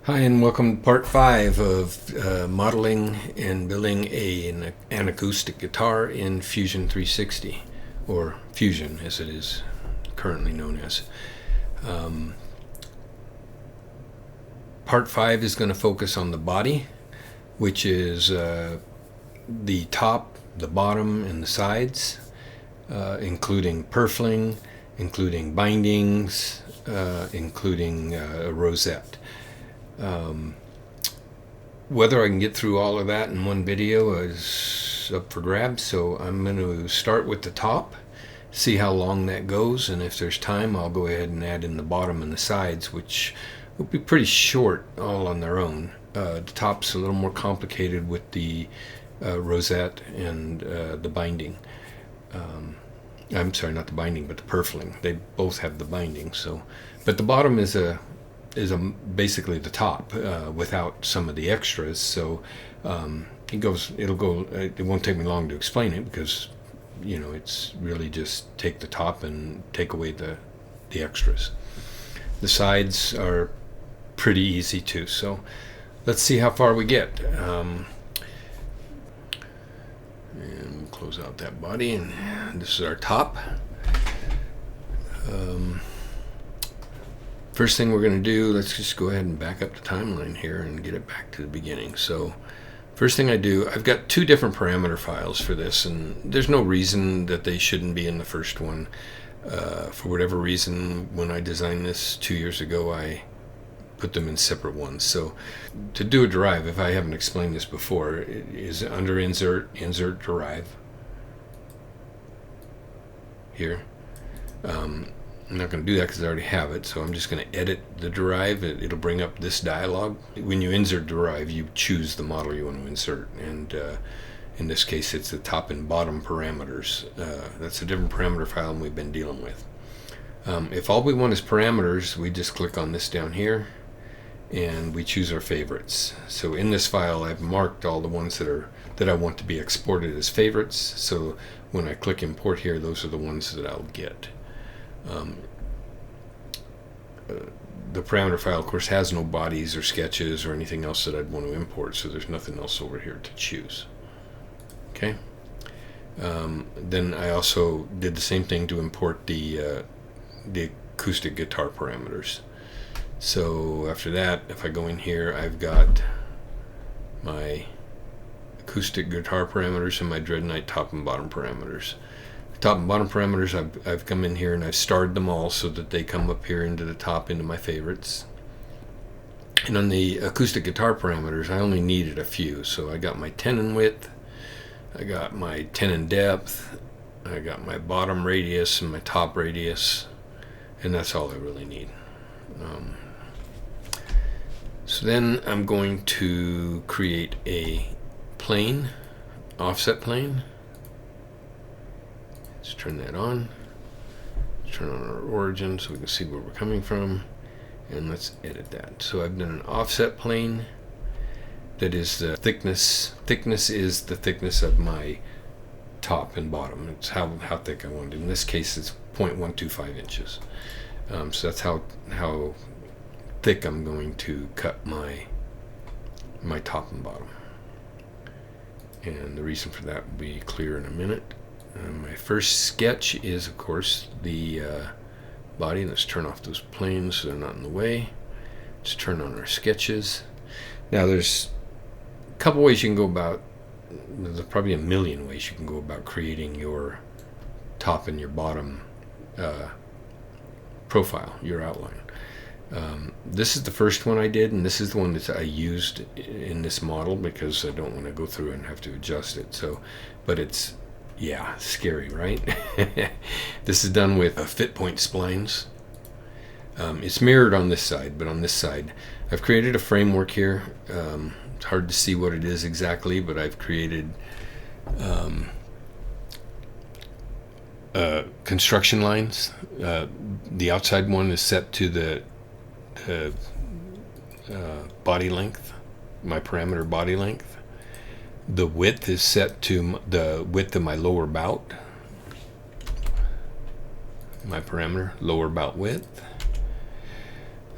Hi, and welcome to part 5 of modeling and building an acoustic guitar in Fusion360, or Fusion as it is currently known as. Part 5 is going to focus on the body, which is the top, the bottom, and the sides, including purfling, including bindings, including a rosette. Whether I can get through all of that in one video is up for grabs, so I'm going to start with the top, see how long that goes, and if there's time I'll go ahead and add in the bottom and the sides, which will be pretty short all on their own. The top's a little more complicated with the rosette and the binding. I'm sorry, not the binding, but the purfling. They both have the binding. So, but the bottom is basically the top without some of the extras. So it won't take me long to explain it, because it's really just take the top and take away the extras. The sides are pretty easy too, so let's see how far we get. And we'll close out that body, and this is our top. First thing we're going to do, let's just go ahead and back up the timeline here and get it back to the beginning. So first thing I do, I've got two different parameter files for this, and there's no reason that they shouldn't be in the first one. For whatever reason, when I designed this 2 years ago, I put them in separate ones. So to do a derive, if I haven't explained this before, it is under insert derive here. I'm not going to do that because I already have it, so I'm just going to edit the derive. It'll bring up this dialog. When you insert derive, you choose the model you want to insert, and in this case it's the top and bottom parameters. That's a different parameter file than we've been dealing with. If all we want is parameters, we just click on this down here and we choose our favorites. So in this file I've marked all the ones that I want to be exported as favorites, so when I click import here, those are the ones that I'll get. The parameter file, of course, has no bodies or sketches or anything else that I'd want to import, so there's nothing else over here to choose. Okay. Then I also did the same thing to import the acoustic guitar parameters. So after that, if I go in here, I've got my acoustic guitar parameters and my dreadnought top and bottom parameters. Top and bottom parameters, I've come in here and I've starred them all so that they come up here into the top, into my favorites. And on the acoustic guitar parameters, I only needed a few. So I got my tenon width, I got my tenon depth, I got my bottom radius and my top radius, and that's all I really need. So then I'm going to create a plane, offset plane. Let's turn that on. Let's turn on our origin so we can see where we're coming from, and let's edit that. So I've done an offset plane that is the thickness. Thickness is the thickness of my top and bottom. It's how thick I want it. In this case, it's 0.125 inches. So that's how thick I'm going to cut my top and bottom. And the reason for that will be clear in a minute. My first sketch is, of course, the body. Let's turn off those planes so they're not in the way. Let's turn on our sketches. Now there's a couple ways you can go about, there's probably a million ways you can go about creating your top and your bottom profile, your outline. This is the first one I did, and this is the one that I used in this model because I don't want to go through and have to adjust it. So, but it's, yeah, scary, right? This is done with fit point splines. It's mirrored on this side, but on this side I've created a framework here. It's hard to see what it is exactly, but I've created construction lines. The outside one is set to the body length, my parameter body length. The width is set to the width of my lower bout, my parameter lower bout width.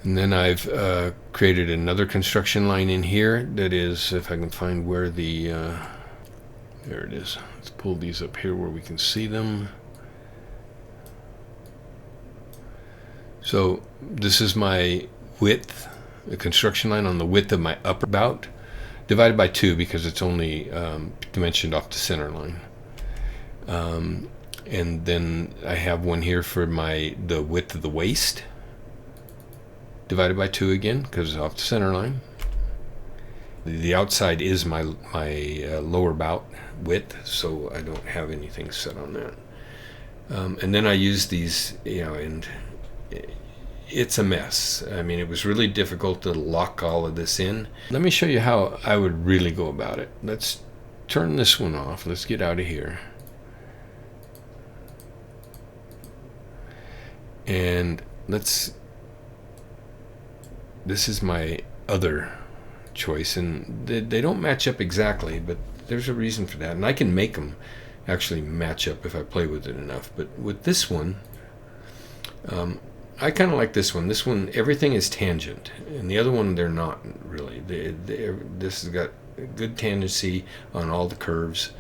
And then I've created another construction line in here that is, if I can find where the, there it is. Let's pull these up here where we can see them. So this is my width, the construction line on the width of my upper bout, divided by 2 because it's only dimensioned off the center line. And then I have one here for the width of the waist, divided by 2 again because it's off the center line. The outside is my lower bout width, so I don't have anything set on that. And then I use these, and it's a mess. I mean, it was really difficult to lock all of this in. Let me show you how I would really go about it. Let's turn this one off. Let's get out of here. And this is my other choice, and they don't match up exactly, but there's a reason for that, and I can make them actually match up if I play with it enough. But with this one, I kind of like this one. This one, everything is tangent, and the other one, they're not really. This has got good tangency on all the curves,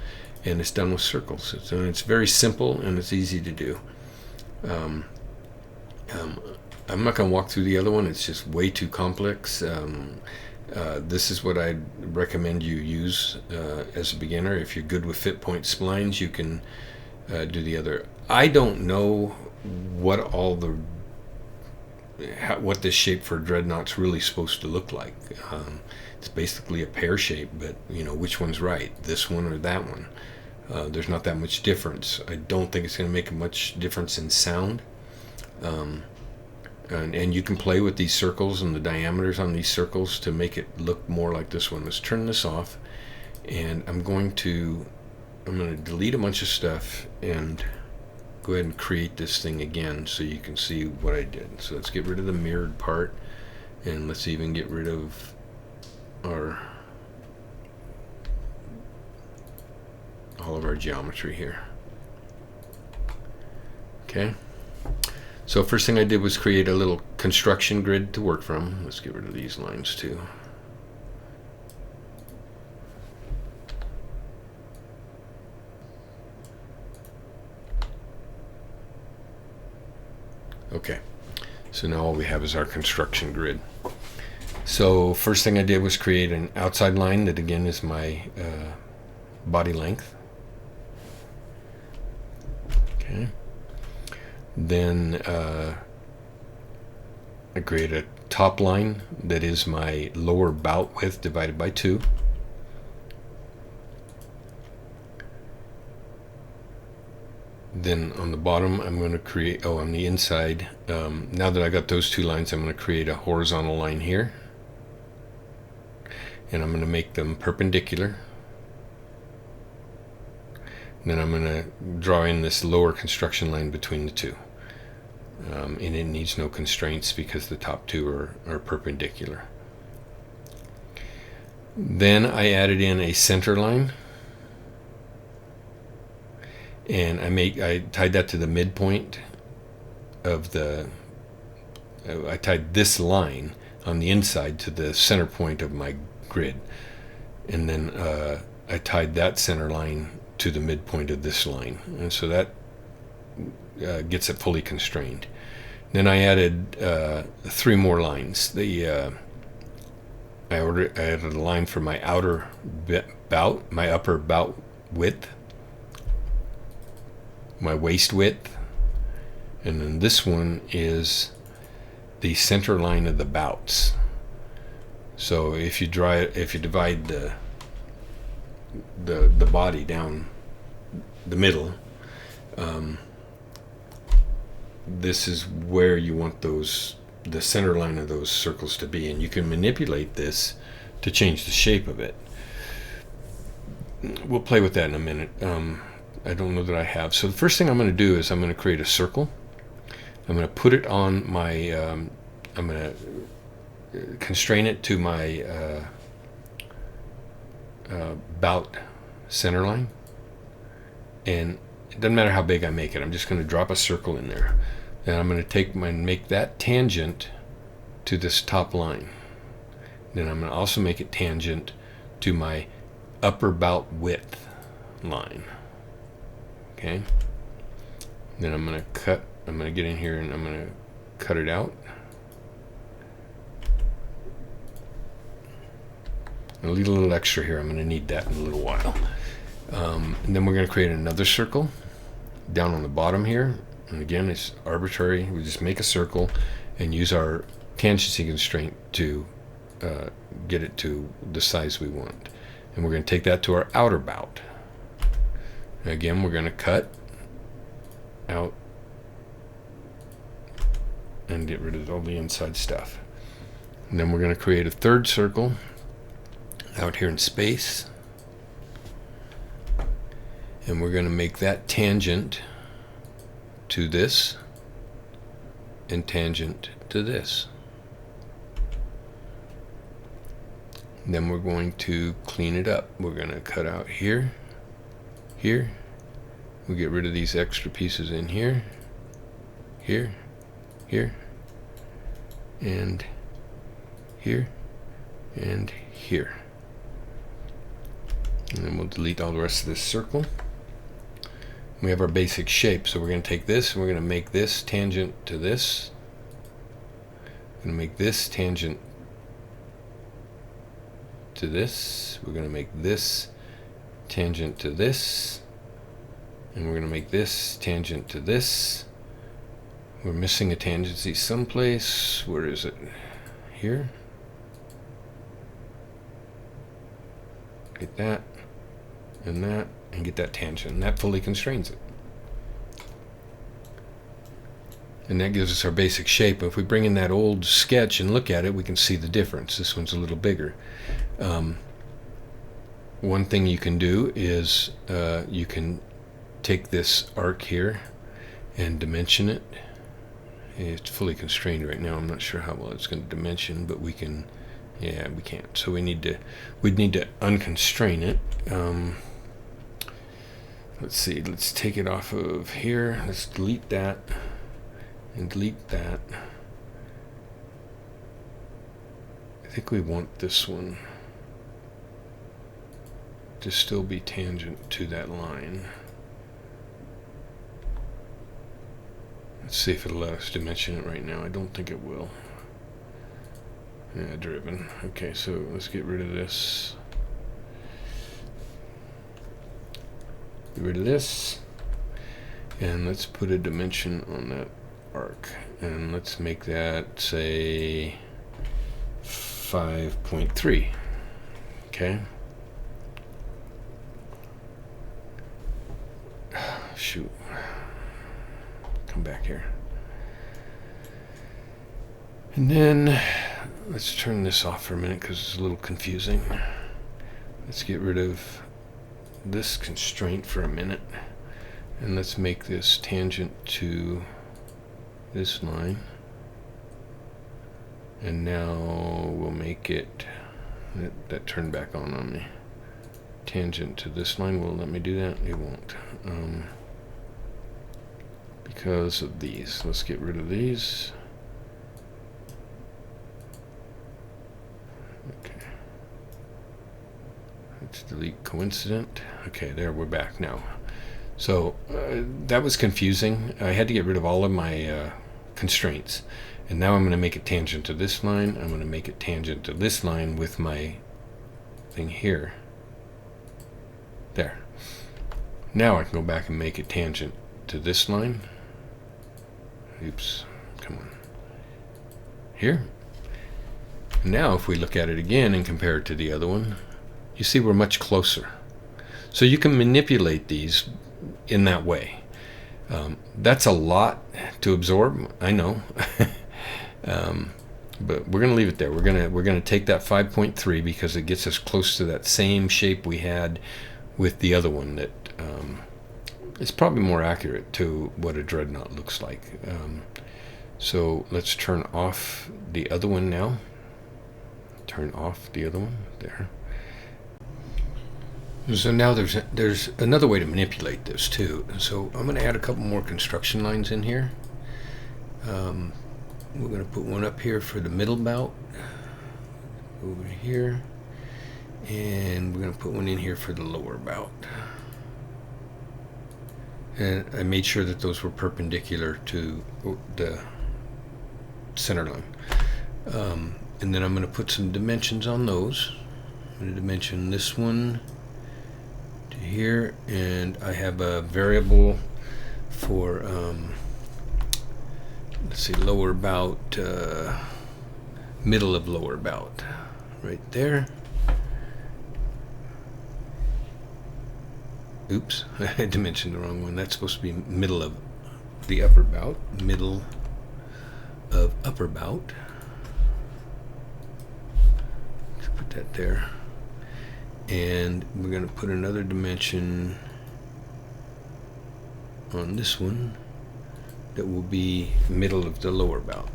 and it's done with circles. It's very simple, and it's easy to do. I'm not going to walk through the other one. It's just way too complex. This is what I'd recommend you use as a beginner. If you're good with fit point splines, you can do the other. I don't know what what this shape for dreadnought's really supposed to look like. It's basically a pear shape, but which one's right, this one or that one? There's not that much difference. I don't think it's going to make much difference in sound. And you can play with these circles and the diameters on these circles to make it look more like this one. Let's turn this off, and I'm going to delete a bunch of stuff and go ahead and create this thing again so you can see what I did. So let's get rid of the mirrored part, and let's even get rid of all of our geometry here. Okay. So first thing I did was create a little construction grid to work from. Let's get rid of these lines too. Okay, so now all we have is our construction grid. So first thing I did was create an outside line that again is my body length. Okay. Then I create a top line that is my lower bout width divided by 2. Then on the bottom I'm going to create, on the inside, now that I got those 2 lines, I'm going to create a horizontal line here. And I'm going to make them perpendicular. Then I'm going to draw in this lower construction line between the 2. And it needs no constraints because the top 2 are perpendicular. Then I added in a center line. And I tied that to the midpoint of I tied this line on the inside to the center point of my grid. And then I tied that center line to the midpoint of this line, and so that gets it fully constrained. Then I added 3 more lines. I added a line for my outer bout, my upper bout width, my waist width, and then this one is the center line of the bouts. So if you divide the body down the middle, this is where you want the center line of those circles to be, and you can manipulate this to change the shape of it. We'll play with that in a minute. I don't know that I have. So the first thing I'm going to do is I'm going to create a circle. I'm going to put it on my I'm going to constrain it to my bout center line, and it doesn't matter how big I make it. I'm just going to drop a circle in there. Then I'm going to make that tangent to this top line. Then I'm going to also make it tangent to my upper bout width line. Okay. Then I'm going to get in here and I'm going to cut it out. I'll leave a little extra here. I'm going to need that in a little while. And then we're going to create another circle down on the bottom here. And again, it's arbitrary. We just make a circle and use our tangency constraint to get it to the size we want. And we're going to take that to our outer bout. And again, we're going to cut out and get rid of all the inside stuff. And then we're going to create a third circle out here in space. And we're going to make that tangent to this and tangent to this. And then we're going to clean it up. We're going to cut out here, here. We'll get rid of these extra pieces in here, here, here, and here, and here. And then we'll delete all the rest of this circle. We have our basic shape, so we're going to take this and we're going to make this tangent to this. We're going to make this tangent to this. We're going to make this tangent to this. And we're going to make this tangent to this. We're missing a tangency someplace. Where is it? Here. Get that and get that tangent, and that fully constrains it. And that gives us our basic shape. If we bring in that old sketch and look at it, we can see the difference. This one's a little bigger. One thing you can do is you can take this arc here and dimension it. It's fully constrained right now. I'm not sure how well it's going to dimension, but we can. Yeah, we can't. So we'd need to unconstrain it. Let's see. Let's take it off of here. Let's delete that and delete that. I think we want this one to still be tangent to that line. Let's see if it'll let us dimension it right now. I don't think it will. Yeah, driven. Okay, so let's get rid of this. Get rid of this. And let's put a dimension on that arc. And let's make that, say, 5.3. Okay. Shoot. Come back here. And then let's turn this off for a minute because it's a little confusing. Let's get rid of this constraint for a minute. And let's make this tangent to this line. And now we'll make it, that turned back on me. Tangent to this line. Will it let me do that? It won't. Because of these. Let's get rid of these. Okay. Let's delete coincident. Okay, there, we're back now. So that was confusing. I had to get rid of all of my constraints. And now I'm going to make it tangent to this line. I'm going to make it tangent to this line with my thing here. There. Now I can go back and make it tangent to this line. Oops, come on. Here. Now if we look at it again and compare it to the other one, you see we're much closer. So you can manipulate these in that way. That's a lot to absorb, I know. But we're going to leave it there. We're going to take that 5.3 because it gets us close to that same shape we had with the other one that is probably more accurate to what a dreadnought looks like. So let's turn off the other one now. Turn off the other one there. So now there's another way to manipulate this too. So I'm going to add a couple more construction lines in here. we're going to put one up here for the middle bout over here, and we're going to put one in here for the lower bout. And I made sure that those were perpendicular to the center line. And then I'm going to put some dimensions on those. I'm going to dimension this one to here, and I have a variable for let's see, lower bout, middle of lower bout, right there. Oops, I dimensioned the wrong one. That's supposed to be middle of the upper bout, middle of upper bout. Let's put that there. And we're going to put another dimension on this one that will be middle of the lower bout.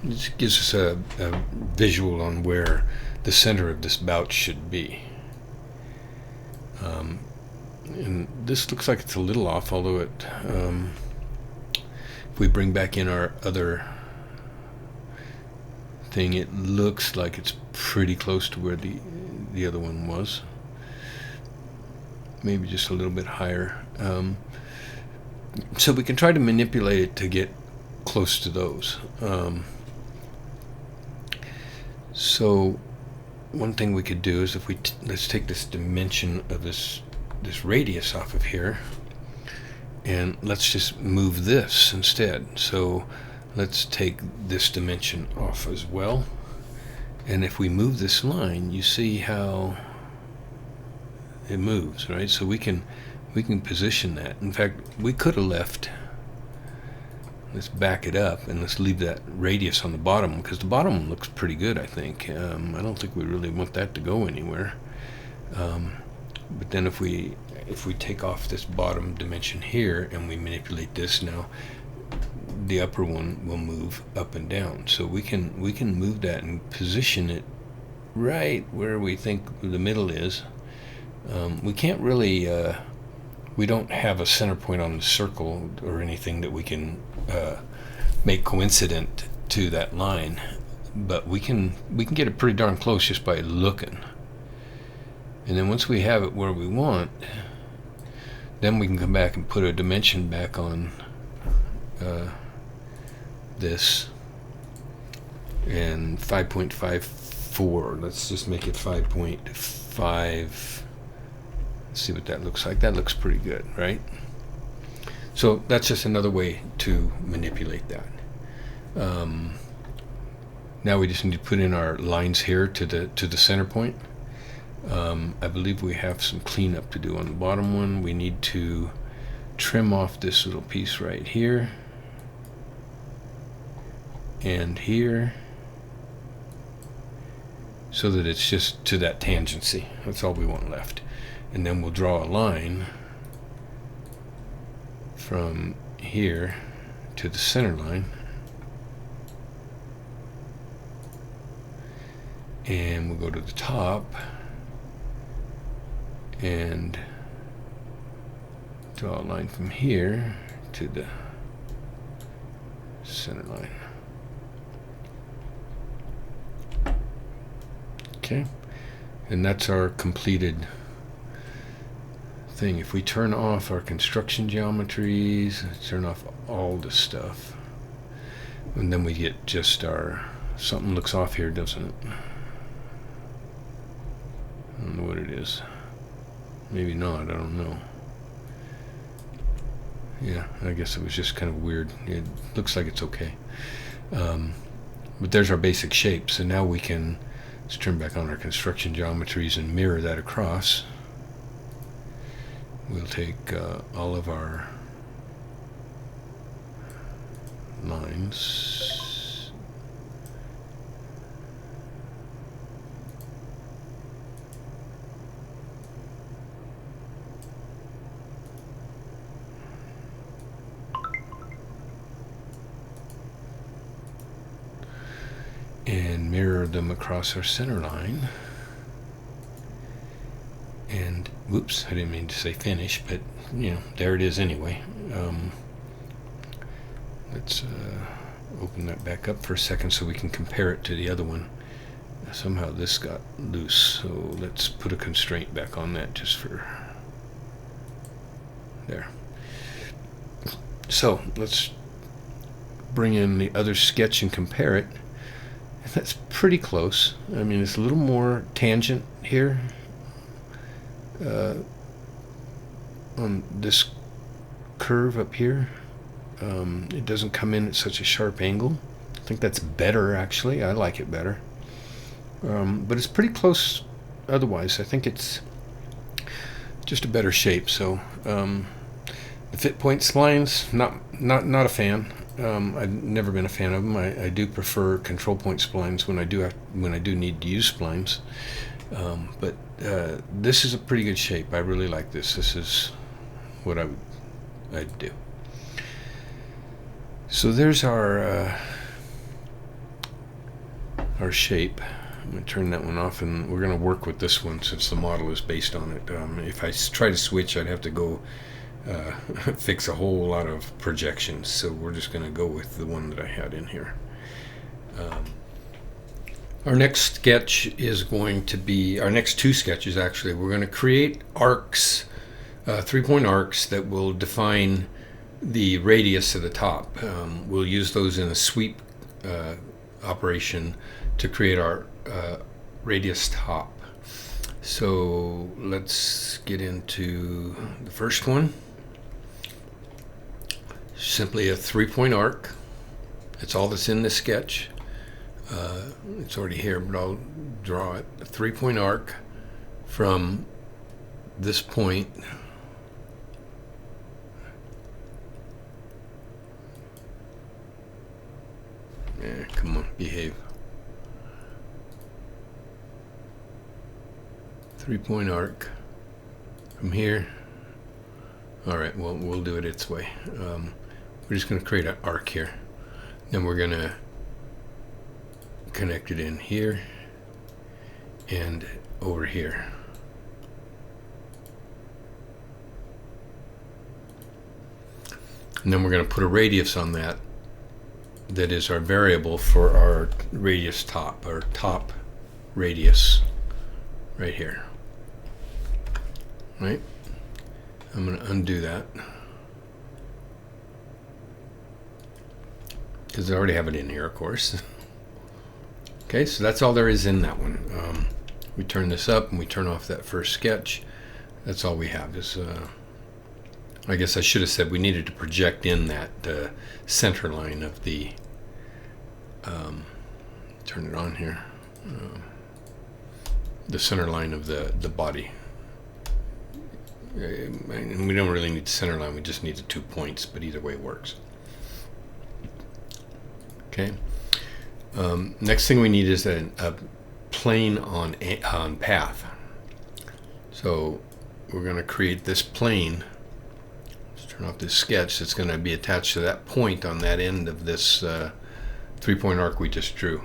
This gives us a visual on where the center of this bout should be. And this looks like it's a little off, although it, if we bring back in our other thing, it looks like it's pretty close to where the other one was. Maybe just a little bit higher. So we can try to manipulate it to get close to those. So one thing we could do is if we let's take this dimension of this radius off of here, and let's just move this instead. So let's take this dimension off as well, and if we move this line, you see how it moves, right? So we can position that. In fact, we could have left, let's back it up and let's leave that radius on the bottom, because the bottom one looks pretty good, I think. I don't think we really want that to go anywhere. But then if we take off this bottom dimension here and we manipulate this, now the upper one will move up and down. So we can move that and position it right where we think the middle is. We can't really, we don't have a center point on the circle or anything that we can make coincident to that line, but we can get it pretty darn close just by looking. And then once we have it where we want, then we can come back and put a dimension back on this, and 5.54. Let's just make it 5.5. Let's see what that looks like. That looks pretty good, right? So that's just another way to manipulate that. Now we just need to put in our lines here to the center point. I believe we have some cleanup to do on the bottom one. We need to trim off this little piece right here and here, so that it's just to that tangency. That's all we want left. And then we'll draw a line from here to the center line, and we'll go to the top and draw a line from here to the center line. Okay, and that's our completed thing. If we turn off our construction geometries, turn off all this stuff, and then we get just our, something looks off here, doesn't it? I don't know what it is. Maybe not, I don't know. Yeah, I guess it was just kind of weird. It looks like it's okay. But there's our basic shape. So now we can, let's turn back on our construction geometries and mirror that across. We'll take all of our lines, and mirror them across our center line. And whoops, I didn't mean to say finish, but you know, there it is anyway. Let's open that back up for a second so we can compare it to the other one. Somehow this got loose, so let's put a constraint back on that just for there. So let's bring in the other sketch and compare it. And that's pretty close. I mean, it's a little more tangent here on this curve up here. It doesn't come in at such a sharp angle. I think that's better, actually. I like it better. But it's pretty close otherwise. I think it's just a better shape. So the fit point splines, not a fan. I've never been a fan of them. I do prefer control point splines when I do need to use splines. But this is a pretty good shape. I really like this. This is what I'd do. So there's our shape. I'm going to turn that one off, and we're going to work with this one since the model is based on it. If I try to switch, I'd have to go fix a whole lot of projections. So we're just going to go with the one that I had in here. Our next sketch is going to be, our next two sketches actually, we're going to create arcs, 3-point arcs that will define the radius of the top. We'll use those in a sweep operation to create our radius top. So let's get into the first one. Simply a 3-point arc. That's all that's in this sketch. It's already here, but I'll draw it. A 3-point arc from this point come on, behave. 3-point arc from here. Alright, well, we'll do it its way. We're just going to create an arc here. Then we're going to connect it in here and over here. And then we're going to put a radius on that. That is our variable for our radius top, our top radius right here. Right? I'm going to undo that because I already have it in here, of course. Okay, so that's all there is in that one. We turn this up and we turn off that first sketch. That's all we have is, I guess I should have said we needed to project in that center line of the, turn it on here, the center line of the body. And we don't really need the center line, we just need the 2 points, but either way works. Okay. Next thing we need is a plane on path. So we're going to create this plane. Let's turn off this sketch that's going to be attached to that point on that end of this 3-point arc we just drew.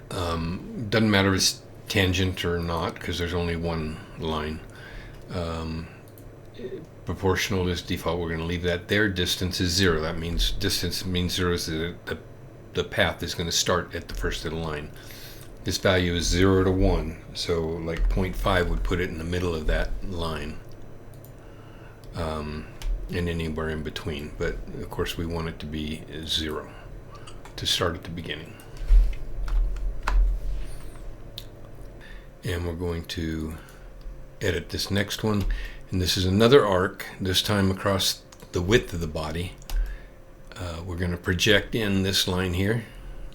Doesn't matter if it's tangent or not because there's only one line. Proportional is default. We're going to leave that there. Distance is 0. That means distance means 0 is the path is going to start at the first of the line. This value is 0 to 1, so like 0.5 would put it in the middle of that line, and anywhere in between. But of course we want it to be 0 to start at the beginning. And we're going to edit this next one, and this is another arc, this time across the width of the body. We're going to project in this line here.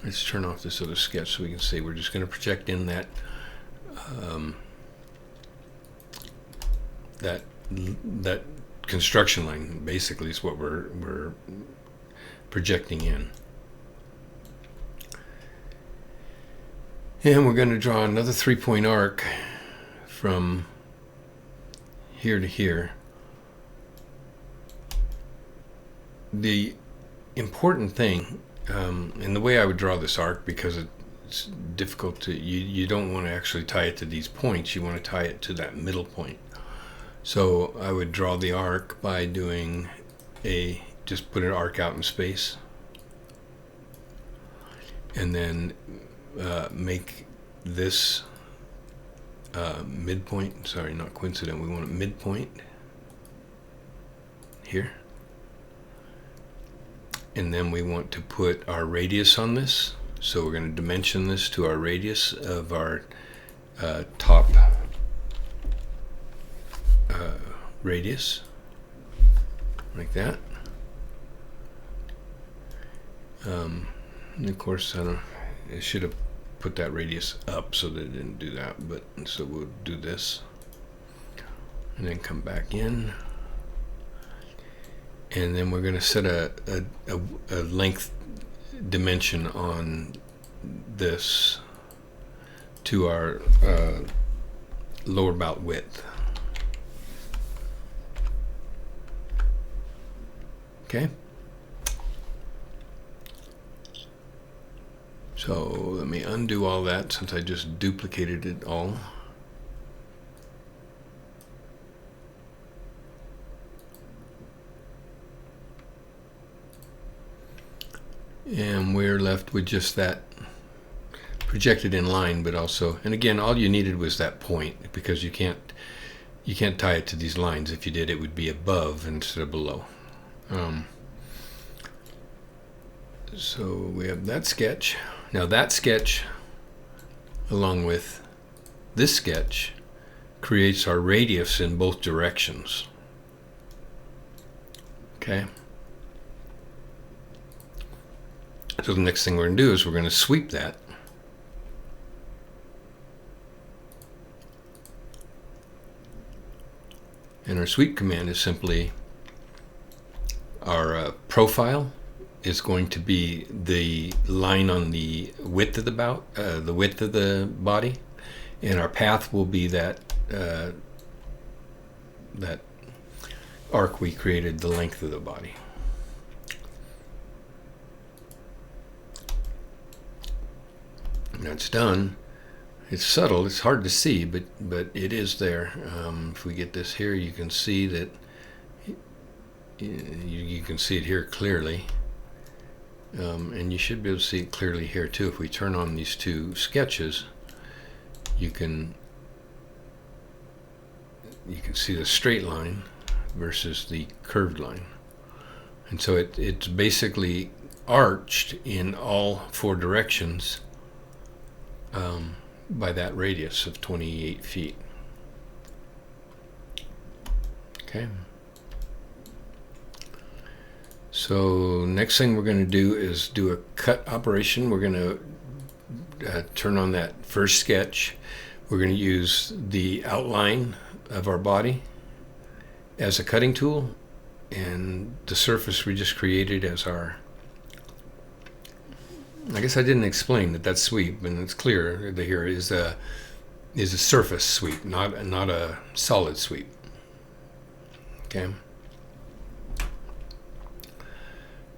Let's turn off this other sketch so we can see. We're just going to project in that that construction line. Basically, is what we're projecting in. And we're going to draw another 3-point arc from here to here. The important thing, and the way I would draw this arc, because it's difficult to, you don't want to actually tie it to these points, you want to tie it to that middle point. So I would draw the arc by doing a just put an arc out in space, and then make this midpoint. Sorry, not coincident. We want a midpoint here, and then we want to put our radius on this. So we're going to dimension this to our radius of our top radius, like that. And of course, I should have put that radius up so that it didn't do that, but so we'll do this and then come back in, and then we're going to set a length dimension on this to our lower bout width. Okay. So let me undo all that since I just duplicated it all. And we're left with just that projected in line, but also, and again, all you needed was that point, because you can't tie it to these lines. If you did, it would be above instead of below. So we have that sketch. Now that sketch, along with this sketch, creates our radius in both directions. Okay. So the next thing we're going to do is we're going to sweep that. And our sweep command is simply our profile is going to be the line on the width of the width of the body, and our path will be that that arc we created, the length of the body. And that's done. It's subtle. It's hard to see, but it is there. If we get this here, you can see that. You can see it here clearly. And you should be able to see it clearly here too. If we turn on these two sketches, you can see the straight line versus the curved line. And so it's basically arched in all four directions by that radius of 28 feet. Okay. So next thing we're going to do is do a cut operation. We're going to turn on that first sketch. We're going to use the outline of our body as a cutting tool, and the surface we just created as our, I guess I didn't explain that sweep, and it's clear that here is a surface sweep, not a solid sweep. Okay.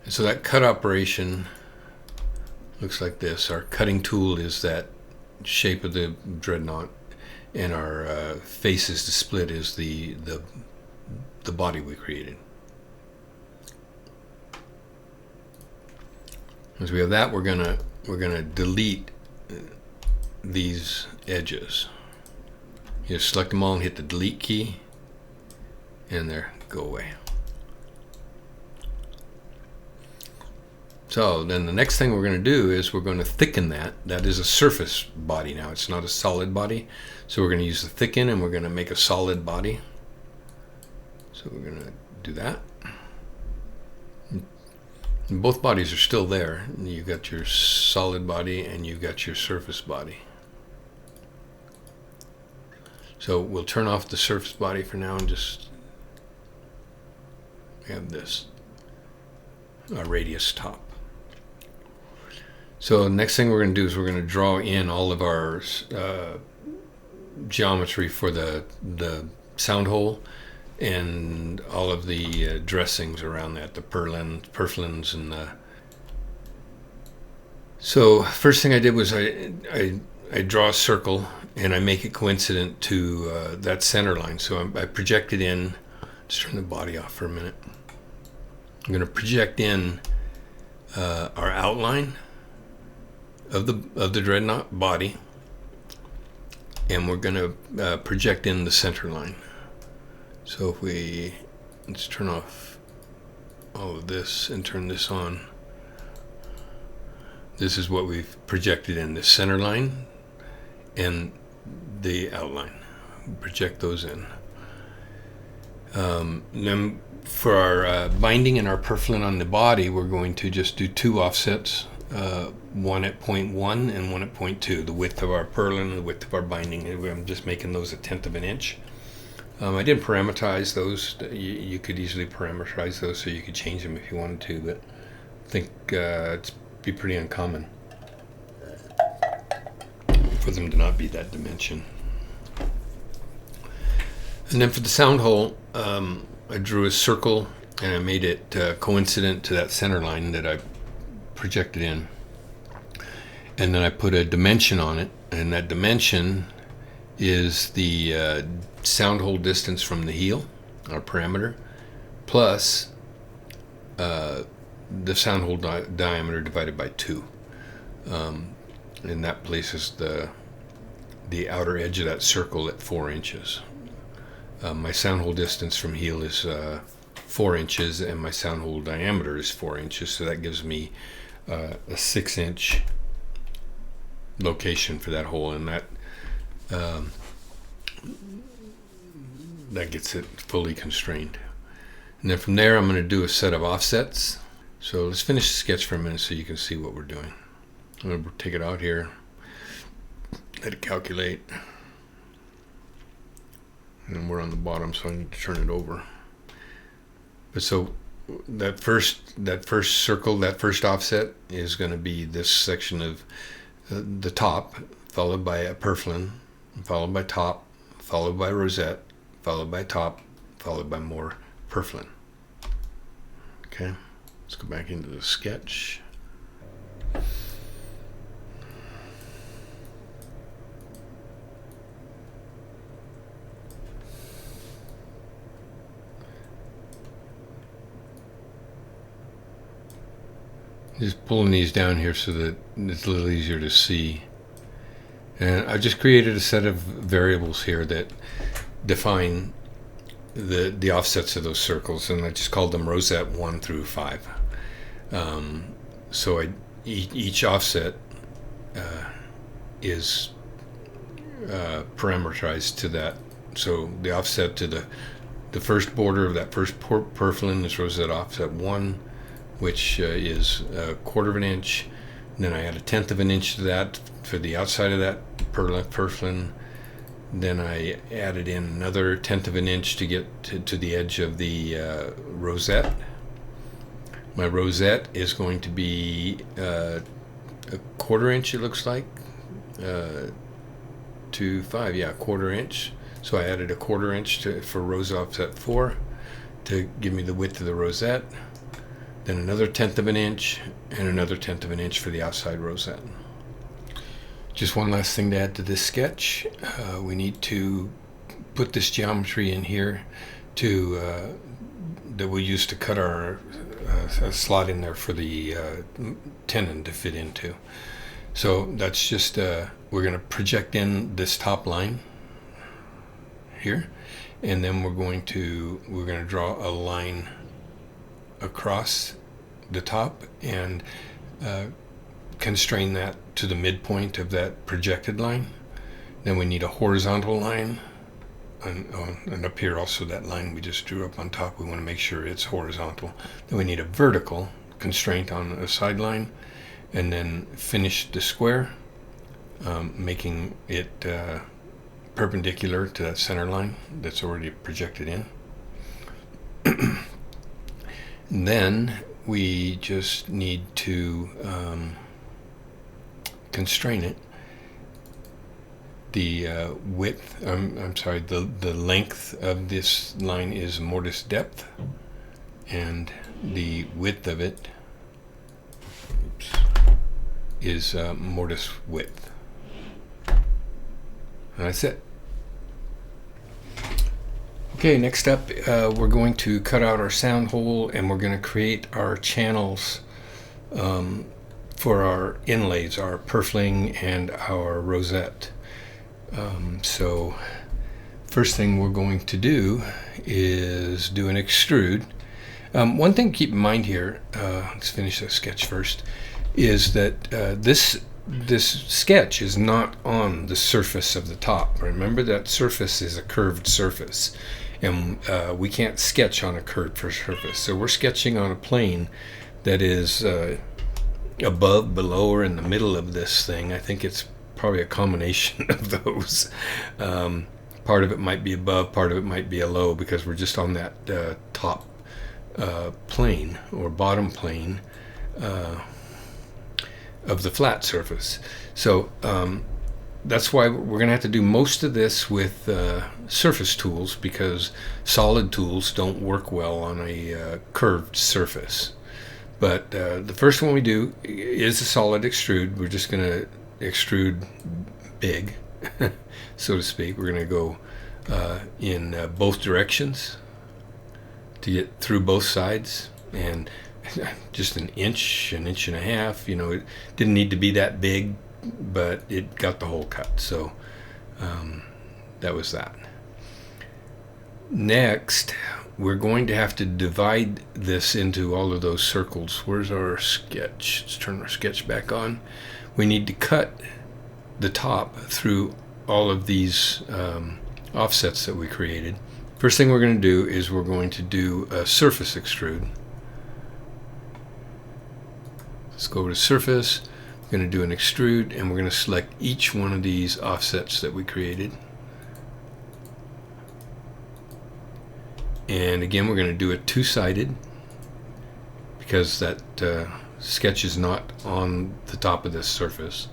So that cut operation looks like this. Our cutting tool is that shape of the dreadnought, and our faces to split is the body we created. As we have that, we're gonna delete these edges. You just select them all and hit the delete key, and there, go away. So then the next thing we're going to do is we're going to thicken that. That is a surface body now. It's not a solid body. So we're going to use the thicken, and we're going to make a solid body. So we're going to do that. And both bodies are still there. You've got your solid body and you've got your surface body. So we'll turn off the surface body for now and just have this, our radius top. So the next thing we're going to do is we're going to draw in all of our geometry for the sound hole and all of the dressings around that, the purflins and the... So first thing I did was I draw a circle and I make it coincident to that center line. So I project it in. Just turn the body off for a minute. I'm going to project in our outline of the dreadnought body, and we're going to project in the center line. So if let's turn off all of this and turn this on. This is what we've projected in: the center line and the outline. Project those in. Then for our binding and our purfling on the body, we're going to just do 2 offsets, one at 0.1 and one at 0.2, the width of our purlin and the width of our binding. I'm just making those 1/10 of an inch. I didn't parameterize those. You could easily parameterize those, so you could change them if you wanted to, but I think it'd be pretty uncommon for them to not be that dimension. And then for the sound hole, I drew a circle and I made it coincident to that center line that I projected in. And then I put a dimension on it, and that dimension is the sound hole distance from the heel, our parameter, plus the sound hole diameter divided by 2. And that places the outer edge of that circle at 4 inches. My sound hole distance from heel is 4 inches, and my sound hole diameter is 4 inches, so that gives me a 6-inch location for that hole, and that gets it fully constrained. And then from there, I'm going to do a set of offsets. So let's finish the sketch for a minute so you can see what we're doing. I'm going to take it out here, let it calculate. And we're on the bottom, so I need to turn it over. But so that first circle, that first offset is going to be this section of the top, followed by a purflin, followed by top, followed by rosette, followed by top, followed by more purflin. Okay, let's go back into the sketch. Just pulling these down here so that it's a little easier to see. And I've just created a set of variables here that define the offsets of those circles, and I just called them rosette 1 through 5. So each offset is parameterized to that. So the offset to the first border of that first purflin is rosette offset 1, which is 1/4 of an inch. And then I add 1/10 of an inch to that for the outside of that purflin. Then I added in another 1/10 of an inch to get to the edge of the rosette. My rosette is going to be a 1/4 inch, it looks like, to 5, yeah, 1/4 inch. So I added a 1/4 inch for rose offset 4 to give me the width of the rosette. Then another 1/10 of an inch and another 1/10 of an inch for the outside rosette. Just one last thing to add to this sketch. We need to put this geometry in here that we use to cut our slot in there for the tenon to fit into. So that's just we're going to project in this top line here, and then we're going to draw a line across the top and constrain that to the midpoint of that projected line. Then we need a horizontal line, and up here also that line we just drew up on top, we want to make sure it's horizontal. Then we need a vertical constraint on a side line, and then finish the square, making it perpendicular to that center line that's already projected in. Then we just need to constrain it. The width, the length of this line is mortise depth, and the width of it is mortise width. And that's it. Okay, next up we're going to cut out our sound hole, and we're going to create our channels for our inlays, our purfling and our rosette. So first thing we're going to do is do an extrude. One thing to keep in mind here, let's finish the sketch first, is that this sketch is not on the surface of the top. Remember that surface is a curved surface, and we can't sketch on a curved surface. So we're sketching on a plane that is above, below, or in the middle of this thing. I think it's probably a combination of those. Part of it might be above, part of it might be below, because we're just on that top plane or bottom plane of the flat surface. So that's why we're going to have to do most of this with surface tools, because solid tools don't work well on a curved surface. But the first one we do is a solid extrude. We're just going to extrude big, so to speak. We're going to go in both directions to get through both sides, and just an inch and a half. You know, it didn't need to be that big, but it got the hole cut. So that was that. Next, we're going to have to divide this into all of those circles. Where's our sketch? Let's turn our sketch back on. We need to cut the top through all of these offsets that we created. First thing we're going to do is we're going to do a surface extrude. Let's go over to surface. We're going to do an extrude, and we're going to select each one of these offsets that we created. And again, we're going to do it two-sided, because that sketch is not on the top of this surface.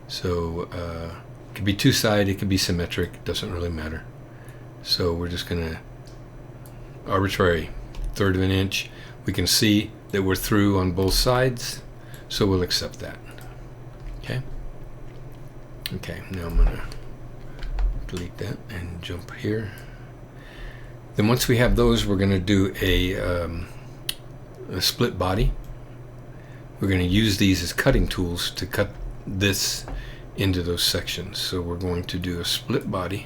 So it could be two-sided, it could be symmetric, doesn't really matter. So we're just going to arbitrary 1/3 of an inch. We can see that we're through on both sides, so we'll accept that. Okay, now I'm going to delete that and jump here. Then once we have those, we're going to do a split body. We're going to use these as cutting tools to cut this into those sections. So we're going to do a split body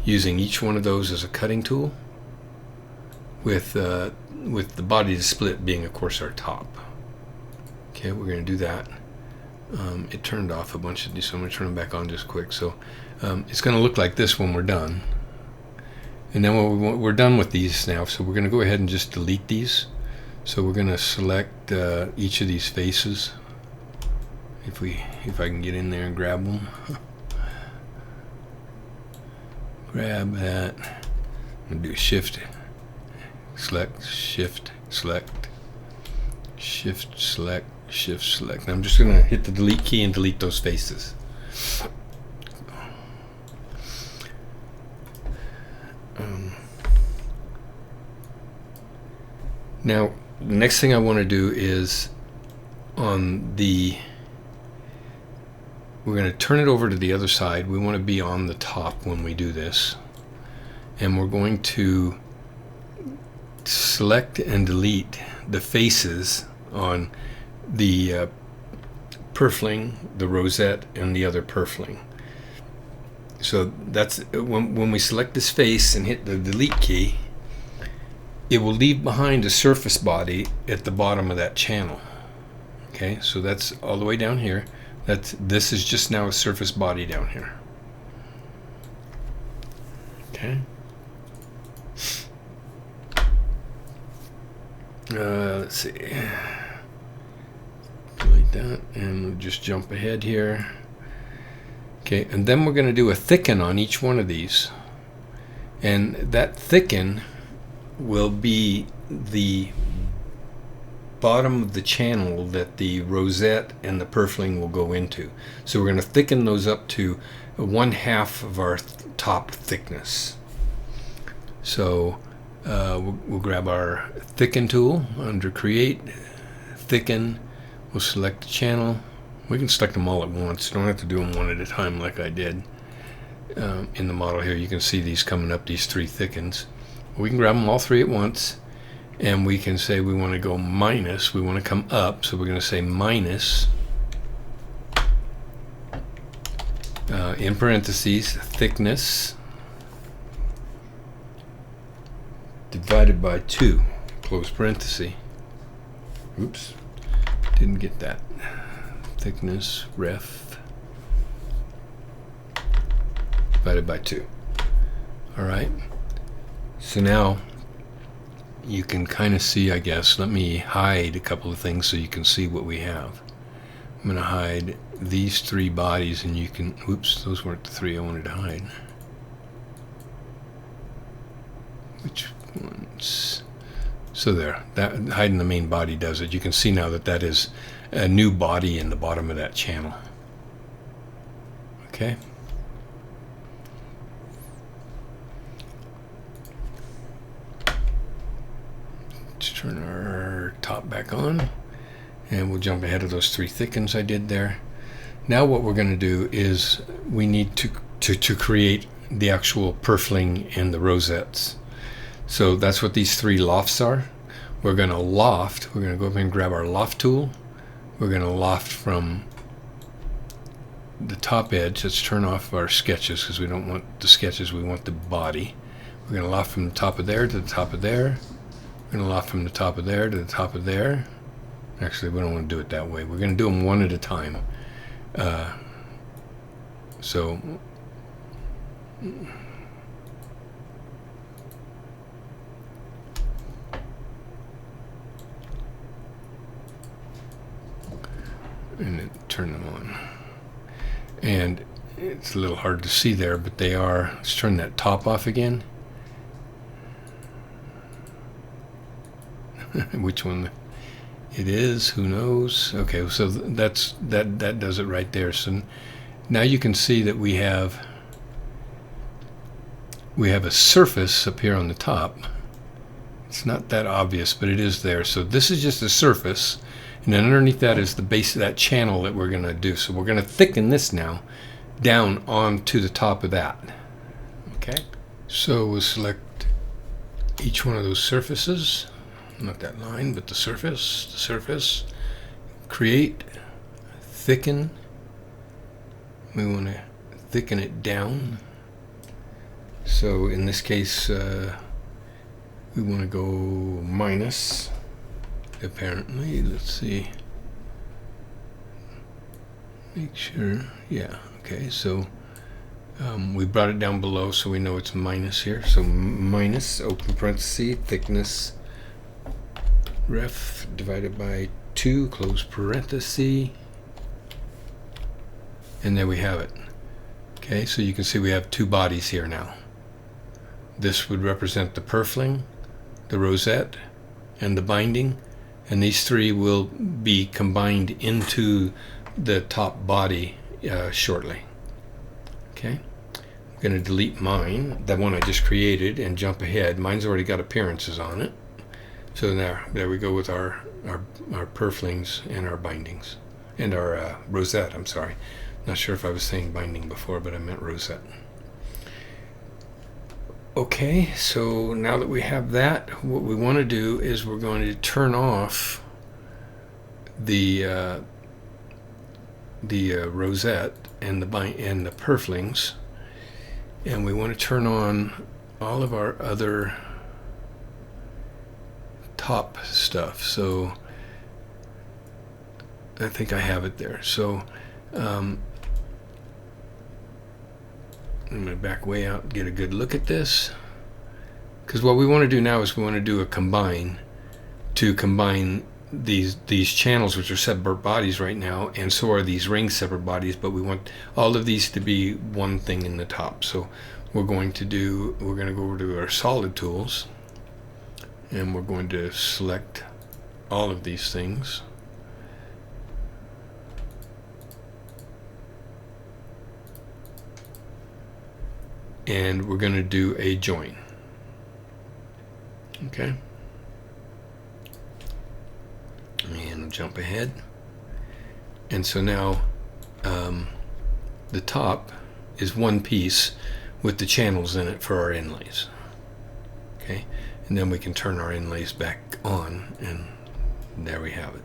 using each one of those as a cutting tool, with the body to split being, of course, our top. Okay, we're going to do that. It turned off a bunch of these, so I'm going to turn them back on just quick. So it's going to look like this when we're done. And then we're done with these now, so we're going to go ahead and just delete these. So we're going to select each of these faces. If I can get in there and grab them. Grab that. I'm going to do shift, select, shift, select, shift, select, shift, select. And I'm just going to hit the delete key and delete those faces. Now, the next thing I want to do is we're going to turn it over to the other side. We want to be on the top when we do this. And we're going to select and delete the faces on the purfling, the rosette, and the other purfling. So that's when we select this face and hit the delete key, it will leave behind a surface body at the bottom of that channel. Okay, so that's all the way down here. This is just now a surface body down here. Okay. Let's see. Delete that, and we'll just jump ahead here. Okay, and then we're going to do a thicken on each one of these, and that thicken will be the bottom of the channel that the rosette and the purfling will go into. So we're going to thicken those up to 1/2 of our top thickness. So we'll grab our thicken tool under create, thicken, we'll select the channel. We can select them all at once, you don't have to do them one at a time like I did. in the model here, you can see these coming up, these three thickens. We can grab them all three at once, and we can say we want to go minus, we want to come up, so we're going to say minus, in parentheses, thickness divided by 2, close parenthesis. Oops, didn't get that. Thickness, ref, divided by 2. All right. So now you can kind of see, I guess. Let me hide a couple of things so you can see what we have. I'm going to hide these three bodies, and you can, oops, those weren't the three I wanted to hide. Which ones? So there, that hiding the main body does it. You can see now that that is a new body in the bottom of that channel. Okay. Let's turn our top back on, and we'll jump ahead of those three thickens I did there. Now what we're going to do is we need to create the actual purfling and the rosettes. So that's what these three lofts are. We're going to loft. We're going to go up and grab our loft tool. We're going to loft from the top edge. Let's turn off our sketches because we don't want the sketches. We want the body. We're going to loft from the top of there to the top of there. We're going to loft from the top of there to the top of there. Actually, we don't want to do it that way. We're going to do them one at a time. So and then turn them on. And it's a little hard to see there, but they are. Let's turn that top off again. Which one it is, who knows? Okay, so that does it right there. So now you can see that we have a surface up here on the top. It's not that obvious, but it is there. So this is just a surface, and then underneath that is the base of that channel that we're going to do. So we're going to thicken this now down onto the top of that. Okay, so we'll select each one of those surfaces. Not that line, but the surface, create, thicken. We want to thicken it down. So in this case, we want to go minus, apparently. Let's see. Make sure, yeah, okay, so we brought it down below so we know it's minus here. So minus, open parenthesis, thickness, ref divided by 2, close parenthesis, and there we have it. Okay, so you can see we have two bodies here now. This would represent the purfling, the rosette, and the binding, and these three will be combined into the top body shortly. Okay, I'm going to delete mine, that one I just created, and jump ahead. Mine's already got appearances on it. So there we go with our purflings and our bindings, and our rosette, I'm sorry. Not sure if I was saying binding before, but I meant rosette. Okay, so now that we have that, what we want to do is we're going to turn off the rosette and the purflings, and we want to turn on all of our other top stuff. So I think I have it there. So I'm going to back way out and get a good look at this, because what we want to do now is we want to do a combine to combine these channels, which are separate bodies right now, and so are these rings separate bodies, but we want all of these to be one thing in the top. So we're going to go over to our solid tools, and we're going to select all of these things. And we're going to do a join. Okay. And jump ahead. And so now the top is one piece with the channels in it for our inlays. Okay, and then we can turn our inlays back on, and there we have it.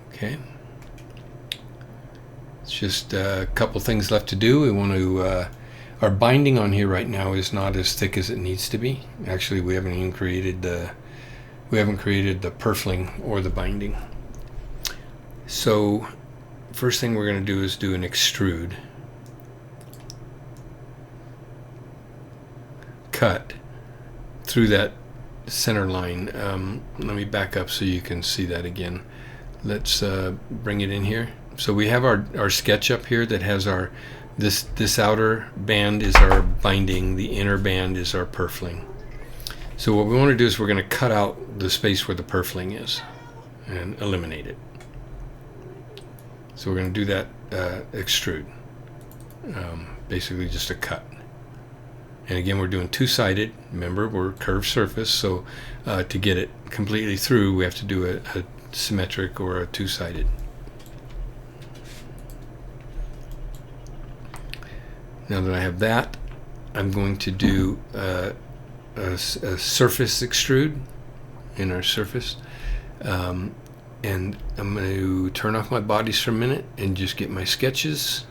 Okay, it's just a couple things left to do. We want to our binding on here right now is not as thick as it needs to be. Actually, we haven't even created the purfling or the binding. So first thing we're going to do is do an extrude cut through that center line. Let me back up so you can see that again. Let's bring it in here. So we have our sketch up here that has our this outer band is our binding, the inner band is our purfling. So what we want to do is we're going to cut out the space where the purfling is and eliminate it. So we're going to do that extrude, basically just a cut. And again, we're doing two-sided. Remember, we're curved surface, so to get it completely through, we have to do a symmetric or a two-sided. Now that I have that, I'm going to do a surface extrude in our surface. And I'm going to turn off my bodies for a minute and just get my sketches.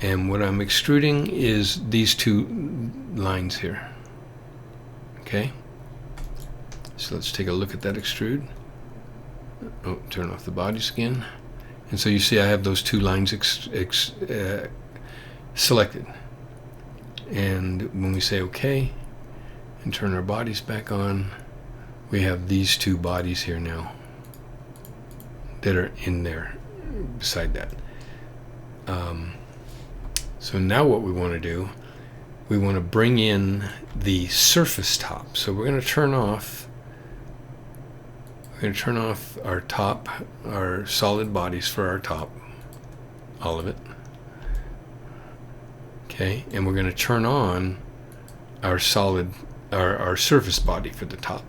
And what I'm extruding is these two lines here. Okay, so let's take a look at that extrude. Oh, turn off the bodies again. And so you see I have those two lines selected. And when we say OK and turn our bodies back on, we have these two bodies here now that are in there beside that. So now what we want to do, we want to bring in the surface top. So we're going to turn off our top, our solid bodies for our top, all of it. Okay, and we're going to turn on our solid, our surface body for the top.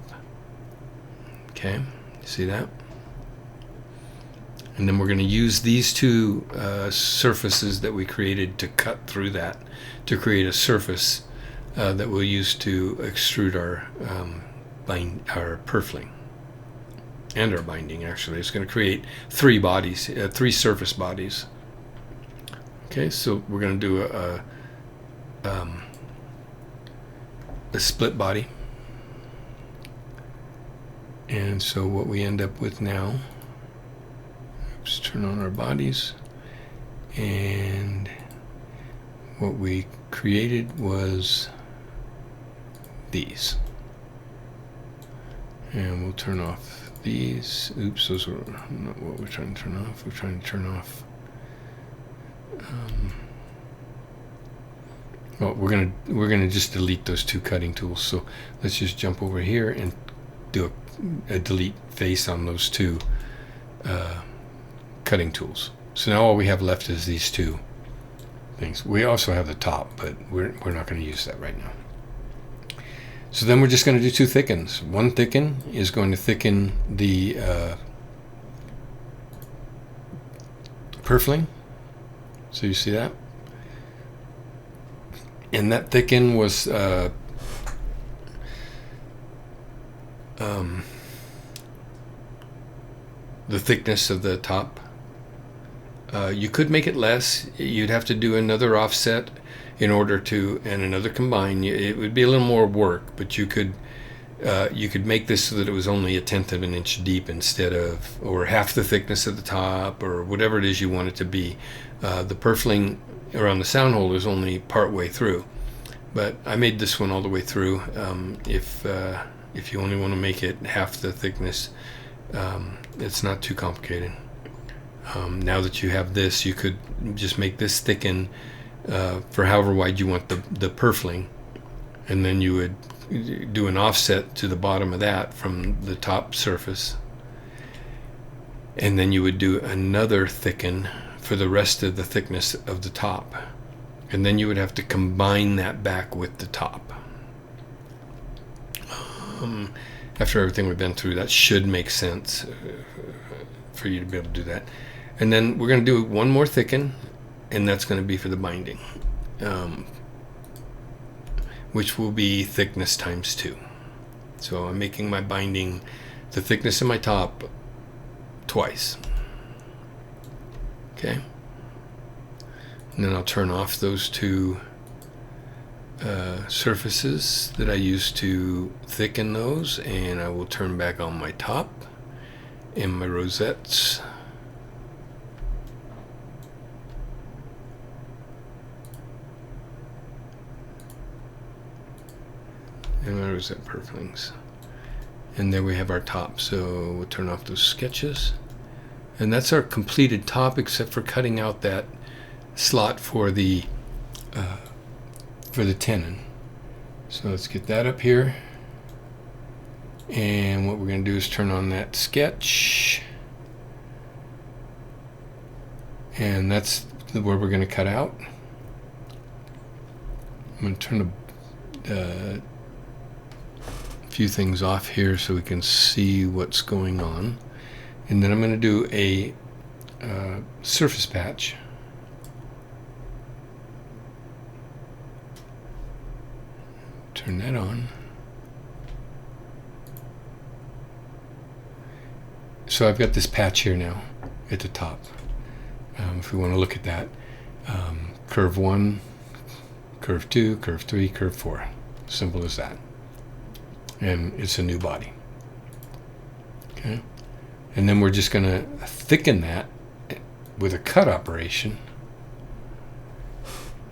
Okay, see that? And then we're going to use these two surfaces that we created to cut through that to create a surface that we'll use to extrude our purfling and our binding. Actually, it's going to create three bodies, three surface bodies. Okay, so we're going to do a split body. And so what we end up with now, let's turn on our bodies, and what we created was these. And we'll turn off these. Oops, those are not what we're trying to turn off. We're trying to turn off well, we're gonna just delete those two cutting tools. So let's just jump over here and do a delete face on those two cutting tools. So now all we have left is these two things. We also have the top, but we're not going to use that right now. So then we're just going to do two thickens. One thicken is going to thicken the purfling. So you see that? And that thicken was the thickness of the top. You could make it less. You'd have to do another offset in order to, and another combine. It would be a little more work, but you could make this so that it was only 1/10 of an inch deep instead of, or half the thickness of the top, or whatever it is you want it to be. The purfling around the sound hole is only part way through, but I made this one all the way through. If you only want to make it half the thickness, it's not too complicated. Now that you have this, you could just make this thicken for however wide you want the purfling, and then you would do an offset to the bottom of that from the top surface, and then you would do another thicken for the rest of the thickness of the top, and then you would have to combine that back with the top. After everything we've been through, that should make sense for you to be able to do that. And then we're going to do one more thicken, and that's going to be for the binding, which will be thickness times 2. So I'm making my binding the thickness of my top twice. Okay, and then I'll turn off those 2 surfaces that I used to thicken those, and I will turn back on my top and my rosettes. And my rosette purflings. And there we have our top. So we'll turn off those sketches. And that's our completed top, except for cutting out that slot for the tenon. So let's get that up here. And what we're going to do is turn on that sketch. And that's where we're going to cut out. I'm going to turn a few things off here so we can see what's going on. And then I'm going to do a surface patch. Turn that on. So I've got this patch here now at the top. If we want to look at that, curve 1, curve 2, curve 3, curve 4. Simple as that. And it's a new body. Okay, and then we're just going to thicken that with a cut operation.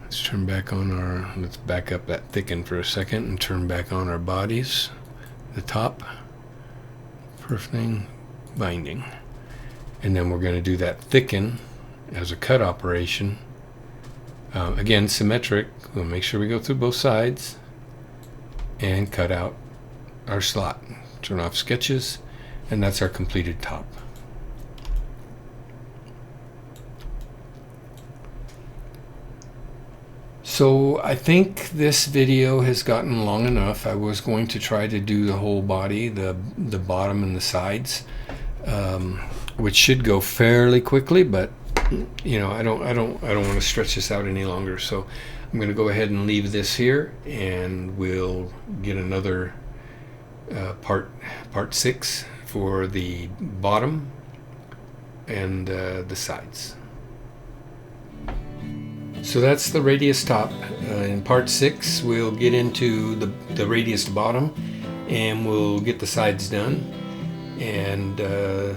Let's turn back on our, let's back up that thicken for a second and turn back on our bodies. The top, purfling, binding. And then we're going to do that thicken as a cut operation. Again, symmetric. We'll make sure we go through both sides and cut out our slot. Turn off sketches, and that's our completed top. So I think this video has gotten long enough. I was going to try to do the whole body, the bottom and the sides, which should go fairly quickly, but you know, I don't want to stretch this out any longer. So I'm going to go ahead and leave this here, and we'll get another part 6 for the bottom and the sides. So that's the radius top. In part 6 we'll get into the radius bottom, and we'll get the sides done. And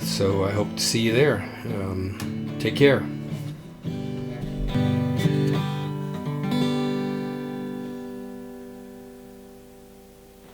so I hope to see you there. Take care.